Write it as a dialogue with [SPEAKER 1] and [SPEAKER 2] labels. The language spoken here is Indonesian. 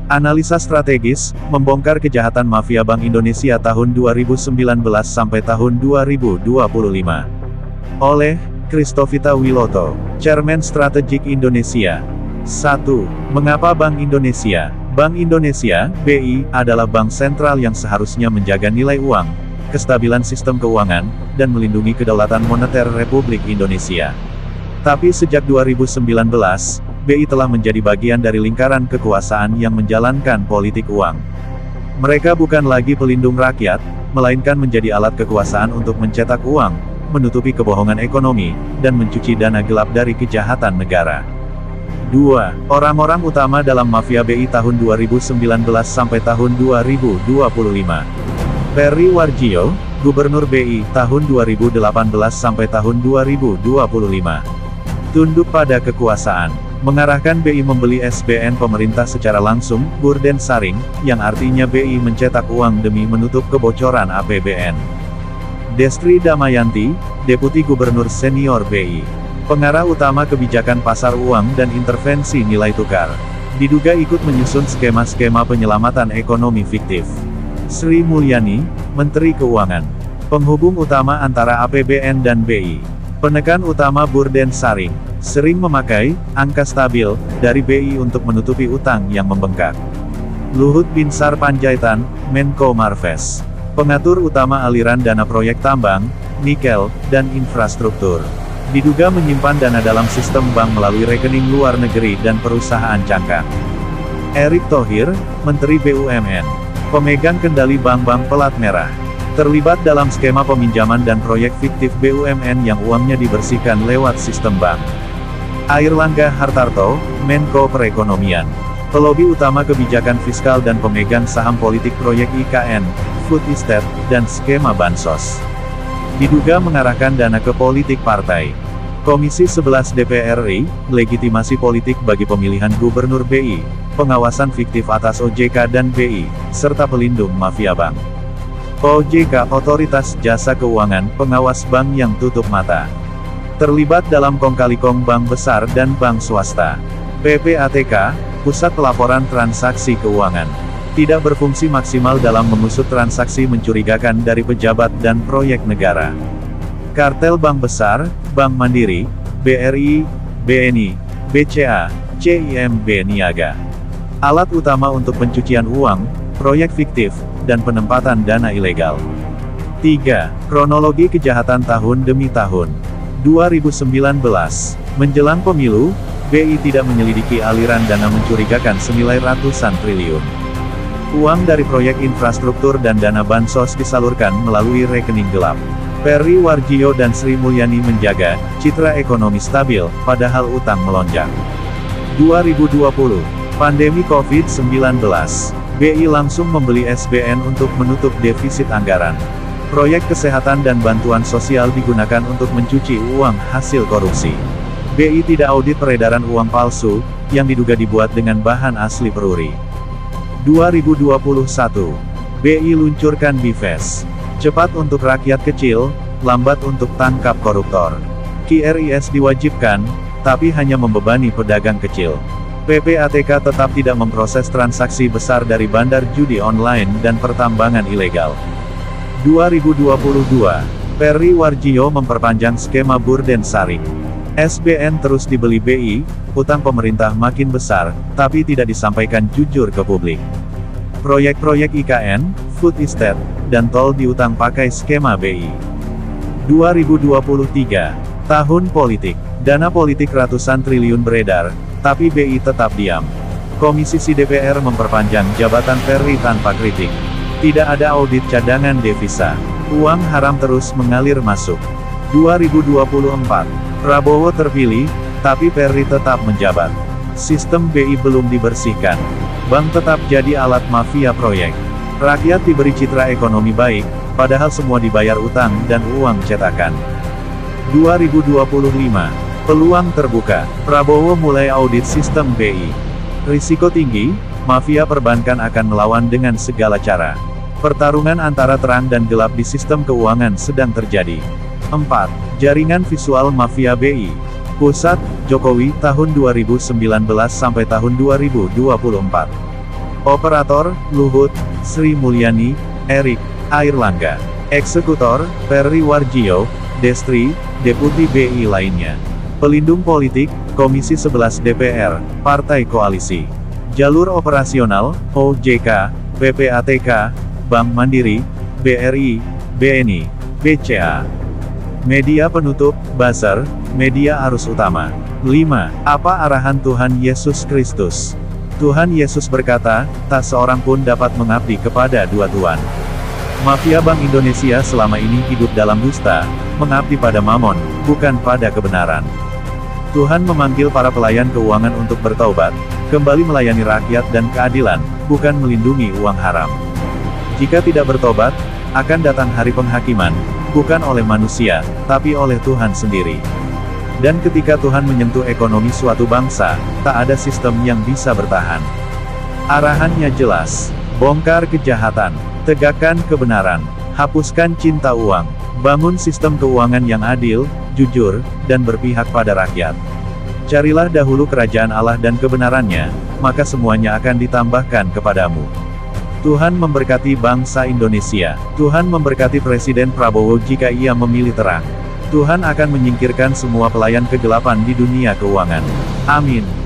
[SPEAKER 1] Analisa strategis, membongkar kejahatan mafia Bank Indonesia tahun 2019 sampai tahun 2025. Oleh Christovita Wiloto, Chairman Strategik Indonesia. 1. Mengapa Bank Indonesia? Bank Indonesia, BI, adalah bank sentral yang seharusnya menjaga nilai uang, kestabilan sistem keuangan, dan melindungi kedaulatan moneter Republik Indonesia. Tapi sejak 2019, BI telah menjadi bagian dari lingkaran kekuasaan yang menjalankan politik uang. Mereka bukan lagi pelindung rakyat, melainkan menjadi alat kekuasaan untuk mencetak uang, menutupi kebohongan ekonomi, dan mencuci dana gelap dari kejahatan negara. 2. Orang-orang utama dalam mafia BI tahun 2019 sampai tahun 2025. Perry Warjio, Gubernur BI, tahun 2018 sampai tahun 2025. Tunduk pada kekuasaan. Mengarahkan BI membeli SBN pemerintah secara langsung, Burden Saring, yang artinya BI mencetak uang demi menutup kebocoran APBN. Destri Damayanti, Deputi Gubernur Senior BI. Pengarah utama kebijakan pasar uang dan intervensi nilai tukar. Diduga ikut menyusun skema-skema penyelamatan ekonomi fiktif. Sri Mulyani, Menteri Keuangan. Penghubung utama antara APBN dan BI. Penekan utama Burden Saring, sering memakai angka stabil dari BI untuk menutupi utang yang membengkak. Luhut Binsar Panjaitan, Menko Marves. Pengatur utama aliran dana proyek tambang, nikel, dan infrastruktur. Diduga menyimpan dana dalam sistem bank melalui rekening luar negeri dan perusahaan cangkang. Erick Thohir, Menteri BUMN. Pemegang kendali bank-bank pelat merah. Terlibat dalam skema peminjaman dan proyek fiktif BUMN yang uangnya dibersihkan lewat sistem bank. Airlangga Hartarto, Menko Perekonomian. Pelobi utama kebijakan fiskal dan pemegang saham politik proyek IKN, Food Estate, dan skema bansos. Diduga mengarahkan dana ke politik partai. Komisi 11 DPR RI, legitimasi politik bagi pemilihan gubernur BI, pengawasan fiktif atas OJK dan BI, serta pelindung mafia bank. OJK, Otoritas Jasa Keuangan, pengawas bank yang tutup mata. Terlibat dalam kong-kali-kong bank besar dan bank swasta. PPATK, Pusat Pelaporan Transaksi Keuangan. Tidak berfungsi maksimal dalam mengusut transaksi mencurigakan dari pejabat dan proyek negara. Kartel bank besar, Bank Mandiri, BRI, BNI, BCA, CIMB Niaga. Alat utama untuk pencucian uang, proyek fiktif, dan penempatan dana ilegal. 3. Kronologi kejahatan tahun demi tahun. 2019. Menjelang pemilu, BI tidak menyelidiki aliran dana mencurigakan senilai ratusan triliun. Uang dari proyek infrastruktur dan dana bansos disalurkan melalui rekening gelap. Perry Warjio dan Sri Mulyani menjaga citra ekonomi stabil, padahal utang melonjak. 2020. Pandemi COVID-19. BI langsung membeli SBN untuk menutup defisit anggaran. Proyek kesehatan dan bantuan sosial digunakan untuk mencuci uang hasil korupsi. BI tidak audit peredaran uang palsu, yang diduga dibuat dengan bahan asli peruri. 2021. BI luncurkan BIFES. Cepat untuk rakyat kecil, lambat untuk tangkap koruptor. QRIS diwajibkan, tapi hanya membebani pedagang kecil. PPATK tetap tidak memproses transaksi besar dari bandar judi online dan pertambangan ilegal. 2022. Perry Warjio memperpanjang skema Burden Saring. SBN terus dibeli BI, utang pemerintah makin besar, tapi tidak disampaikan jujur ke publik. Proyek-proyek IKN, Food Estate, dan tol diutang pakai skema BI. 2023. Tahun politik. Dana politik ratusan triliun beredar, tapi BI tetap diam. Komisi DPR memperpanjang jabatan Perry tanpa kritik. Tidak ada audit cadangan devisa. Uang haram terus mengalir masuk. 2024. Prabowo terpilih, tapi Perry tetap menjabat. Sistem BI belum dibersihkan. Bank tetap jadi alat mafia proyek. Rakyat diberi citra ekonomi baik, padahal semua dibayar utang dan uang cetakan. 2025. Peluang terbuka. Prabowo mulai audit sistem BI. Risiko tinggi, mafia perbankan akan melawan dengan segala cara. Pertarungan antara terang dan gelap di sistem keuangan sedang terjadi. 4. Jaringan visual mafia BI. Pusat, Jokowi, tahun 2019 sampai tahun 2024.
[SPEAKER 2] Operator, Luhut, Sri Mulyani, Erik, Airlangga. Eksekutor, Perry Warjio, Destri, Deputi BI lainnya. Pelindung politik, Komisi 11 DPR, Partai Koalisi. Jalur operasional, OJK, PPATK, Bank Mandiri, BRI, BNI, BCA. Media penutup, buzzer, media arus utama. 5. Apa arahan Tuhan Yesus Kristus? Tuhan Yesus berkata, tak seorang pun dapat mengabdi kepada dua tuan. Mafia Bank Indonesia selama ini hidup dalam dusta, mengabdi pada mamon, bukan pada kebenaran. Tuhan memanggil para pelayan keuangan untuk bertaubat, kembali melayani rakyat dan keadilan, bukan melindungi uang haram. Jika tidak bertobat, akan datang hari penghakiman, bukan oleh manusia, tapi oleh Tuhan sendiri. Dan ketika Tuhan menyentuh ekonomi suatu bangsa, tak ada sistem yang bisa bertahan. Arahannya jelas, bongkar kejahatan, tegakkan kebenaran, hapuskan cinta uang, bangun sistem keuangan yang adil, jujur, dan berpihak pada rakyat. Carilah dahulu kerajaan Allah dan kebenarannya, maka semuanya akan ditambahkan kepadamu. Tuhan memberkati bangsa Indonesia. Tuhan memberkati Presiden Prabowo jika ia memilih terang. Tuhan akan menyingkirkan semua pelayan kegelapan di dunia keuangan. Amin.